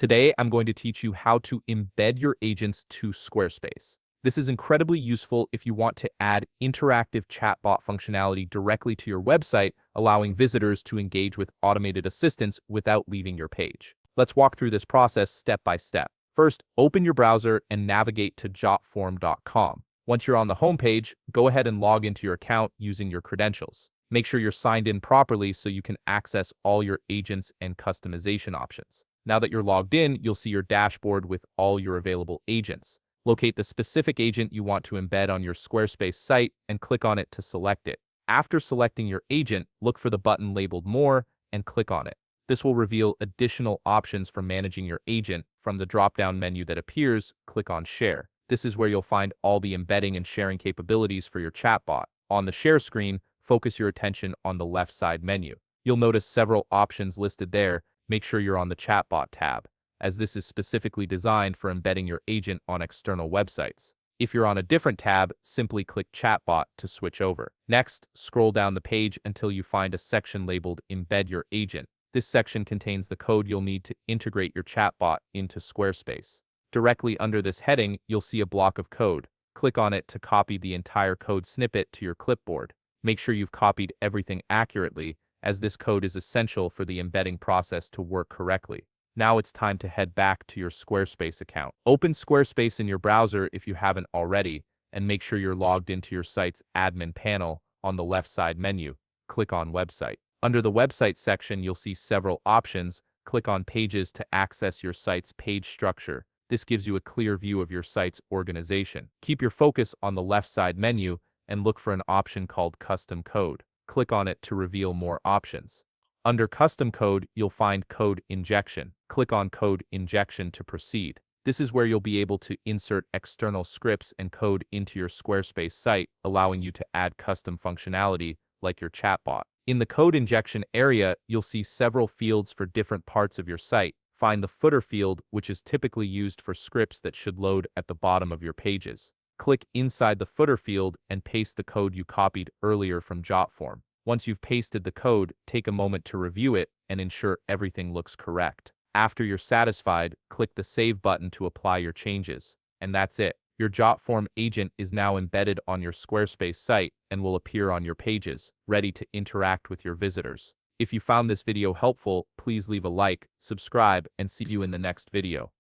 Today, I'm going to teach you how to embed your agents to Squarespace. This is incredibly useful if you want to add interactive chatbot functionality directly to your website, allowing visitors to engage with automated assistants without leaving your page. Let's walk through this process step by step. First, open your browser and navigate to jotform.com. Once you're on the homepage, go ahead and log into your account using your credentials. Make sure you're signed in properly so you can access all your agents and customization options. Now that you're logged in, you'll see your dashboard with all your available agents. Locate the specific agent you want to embed on your Squarespace site and click on it to select it. After selecting your agent, look for the button labeled More and click on it. This will reveal additional options for managing your agent. From the drop-down menu that appears, click on Share. This is where you'll find all the embedding and sharing capabilities for your chatbot. On the Share screen, focus your attention on the left side menu. You'll notice several options listed there. Make sure you're on the Chatbot tab, as this is specifically designed for embedding your agent on external websites. If you're on a different tab, simply click Chatbot to switch over. Next, scroll down the page until you find a section labeled Embed Your Agent. This section contains the code you'll need to integrate your chatbot into Squarespace. Directly under this heading, you'll see a block of code. Click on it to copy the entire code snippet to your clipboard. Make sure you've copied everything accurately, as this code is essential for the embedding process to work correctly. Now it's time to head back to your Squarespace account. Open Squarespace in your browser if you haven't already, and make sure you're logged into your site's admin panel on the left side menu. Click on Website. Under the Website section, you'll see several options. Click on Pages to access your site's page structure. This gives you a clear view of your site's organization. Keep your focus on the left side menu and look for an option called Custom Code. Click on it to reveal more options. Under Custom Code, you'll find Code Injection. Click on Code Injection to proceed. This is where you'll be able to insert external scripts and code into your Squarespace site, allowing you to add custom functionality like your chatbot. In the Code Injection area, you'll see several fields for different parts of your site. Find the footer field, which is typically used for scripts that should load at the bottom of your pages. Click inside the footer field and paste the code you copied earlier from Jotform. Once you've pasted the code, take a moment to review it and ensure everything looks correct. After you're satisfied, click the Save button to apply your changes. And that's it. Your Jotform agent is now embedded on your Squarespace site and will appear on your pages, ready to interact with your visitors. If you found this video helpful, please leave a like, subscribe, and see you in the next video.